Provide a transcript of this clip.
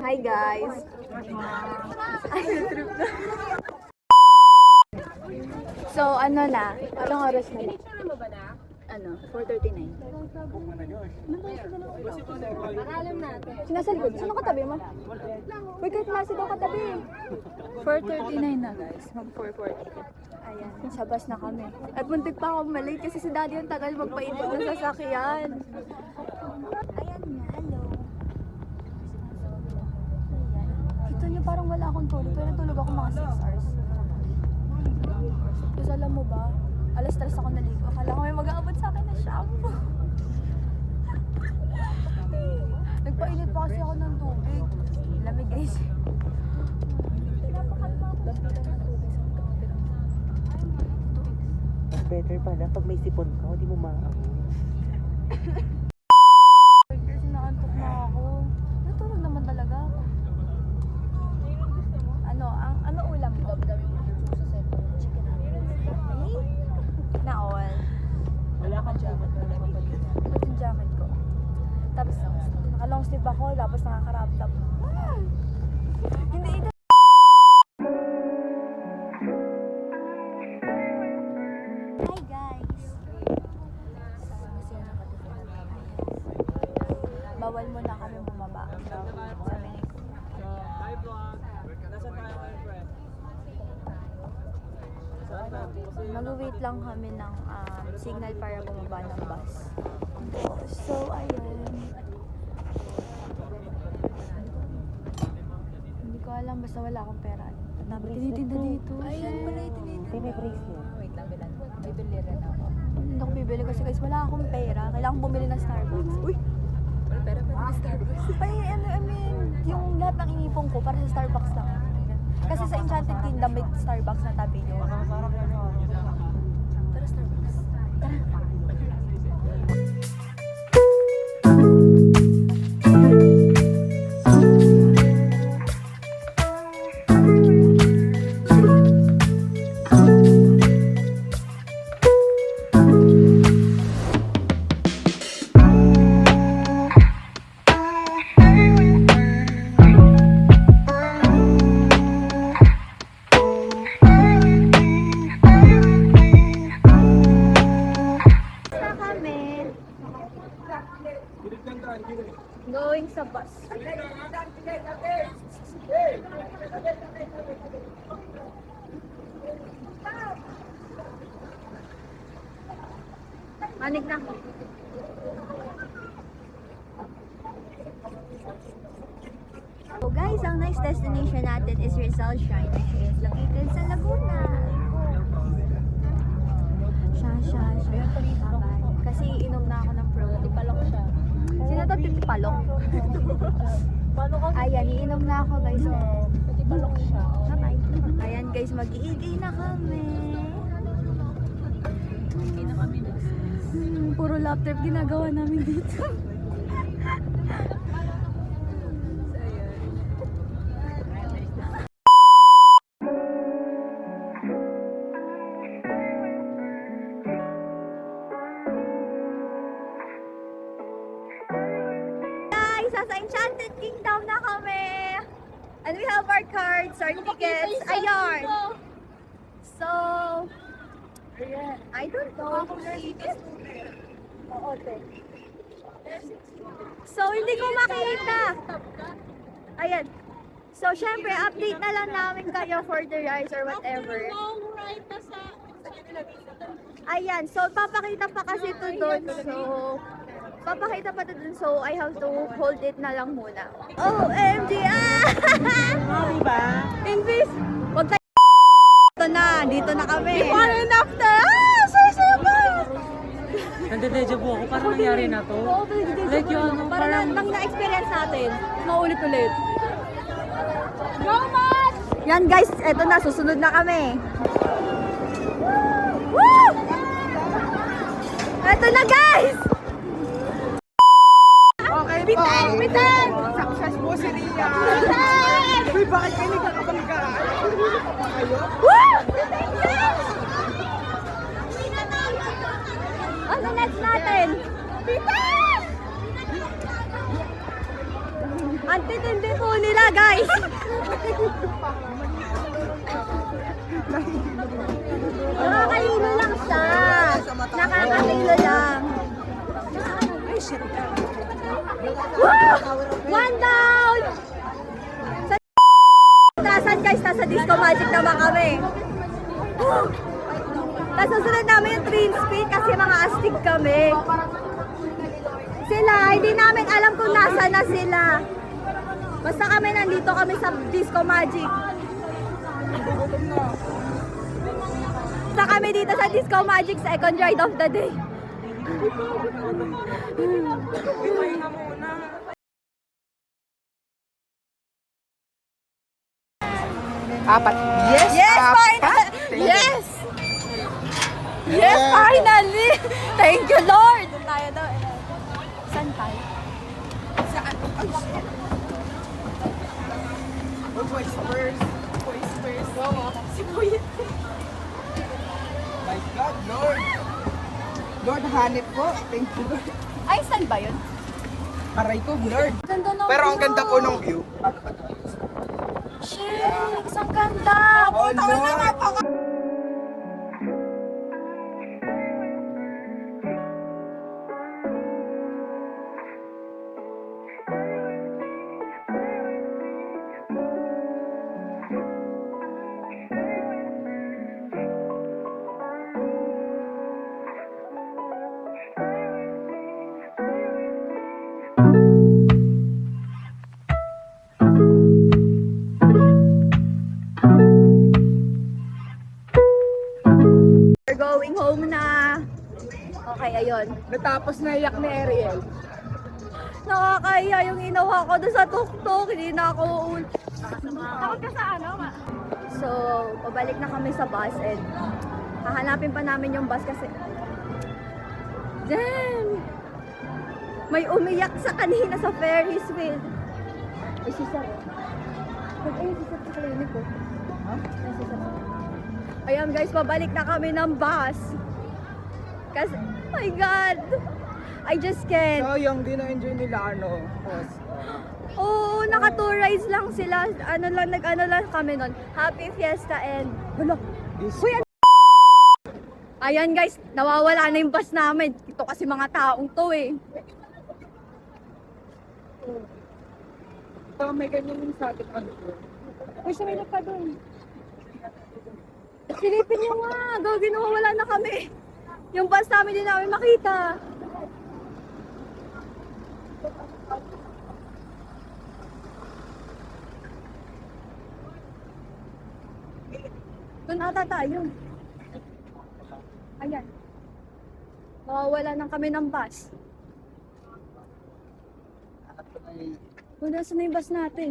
Hi guys! So ano na? Anong oras na? Ano? 4:39. Alam natin. Nasa likod. Sino katabi mo? Uy, kahit nasa daw katabi. 4:39 na guys. Mag 4:40. Ayan, sa bus na kami. At muntik pa ako malate kasi si daddy yung tagal magpainit ng sasakyan. Ayan nga, hello. Ayan. Kita niyo parang wala akong tulog. Pero tulog ako mga 6 hours. Tapos alam mo ba, alas 3 ako naligo. Akala ko may mag-aabot sa akin na shampoo. Nagpainit pa kasi ako ng tubig. Lamig guys. Pinapakalma ako. Lampitan ng tubig sa kapatid. Mas better pala pag may sipon ka, hindi mo maamoy. Kasi naantok na ako. Natulog naman talaga ako. Ano ulam mo? Dami-dami mo sa cellphone. Chicken nuggets. Na all. Wala kang jacket, wala kang palit. Ito yung jacket ko. Tapos naka-long sleeve ako, tapos nakakarap top. Hindi ito. Hi guys! Bawal mo na kami bumaba. Sabi ni ko. Hi vlog! Nasaan tayo ngayon, friend? Saan tayo? Mag-wait lang kami ng signal para bumaba ng bus. So, ayun. Hindi ko alam, basta wala akong pera. Tinitinda dito. Ayun pala yung tinitinda. May bracelet. Wait lang, bibili rin ako. Hindi ako bibili kasi guys, wala akong pera. Kailangan bumili ng Starbucks. Uy! Wala pera pa ng Starbucks. Ay, I mean, yung lahat ng inipong ko para sa Starbucks lang. Kasi sa Enchanted Kingdom may Starbucks na tabi nyo. Tara Starbucks. Tara. Going sa bus. Manig na ako. So guys, ang next destination natin is Rizal Shrine, which is located sa Laguna. Siya. Kasi inom na ako ng pro. Tipalok siya. Sino to? Titipalok? Paano ka? Ayan, iinom na ako guys. Tipalok siya. Bye-bye. Ayan guys, mag-iigay na kami. Hindi na kami Puro lap trip ginagawa namin dito. Sa Enchanted Kingdom na kami. And we have our cards, our tickets. Ayan. So, I don't know. So, hindi ko makita. Ayan. So, syempre, update na lang namin kayo for the rides or whatever. Ayan. So, papakita pa kasi ito doon. So, papakita pa dun, so I have to hold it na lang muna. OMG! Diba? English! Wag tayo ito na, dito na kami. Before and after! Saya ba? Nande-deja vu ako. Paano nangyari na to? Like yung ano, Parang nang na-experience natin. Maulit-ulit. Go, Matt! Yan guys, eto na, susunod na kami. Woo! Eto na guys! Okay po. Bitan! Success po si Ria. Bitan! Uy, bakit kayo nagkakabalikaan? Kayo? Woo! Ano next natin? Bitan! Ang titindi po nila, guys. Nakakahilo lang siya. Nakakahilo lang. Ay, shit. One down! Tasan guys, nasa Disco Magic naman kami. Tapos susunod namin yung train speed kasi mga astig kami. Sila, hindi namin alam kung nasa na sila. Basta kami nandito kami sa Disco Magic. Basta kami dito sa Disco Magic, second ride of the day. Apat. Yes, Yes, apat. finally! Yes! Yes, finally! Thank you, Lord! Doon tayo daw. Saan tayo? Boys first. Boys first. Si Boy. My God, Lord. Lord, hanip ko. Thank you, Lord. Ay, saan ba yun? Aray ko, Lord. Ganda ng Pero ang view. ganda po ng view. Shit, ang ganda! Oh, Puta ka na, Lord. napaka... We're going home na. Okay, ayun. Natapos na iyak ni Ariel. Nakakaya yung inawa ko doon sa tuktok. Hindi na ako Takot ka sa ano? So, pabalik na kami sa bus and hahanapin pa namin yung bus kasi damn! May umiyak sa kanina sa Ferris wheel. Ay, si Sir. Ay, si Sir sa klinik ko. Ay, si Sir. Ayan guys, pabalik na kami ng bus. Kasi, oh my God! I just can't. So, yung din-enjoy nila, host. Oo, naka 2 rides lang sila. Nag-ano lang kami nun. Happy Fiesta and... Hala! Uy, ayan guys, nawawala na yung bus namin. Ito kasi mga taong to eh. So, may ganyan yung sa atin. Uy, sumilip ka dun. Silipin nyo nga. Gawin, nawawala na kami. Yung bus namin din namin makita. Doon ata tayo. Ayan. Nawawala na kami ng bus. Kung nasa na yung bus natin.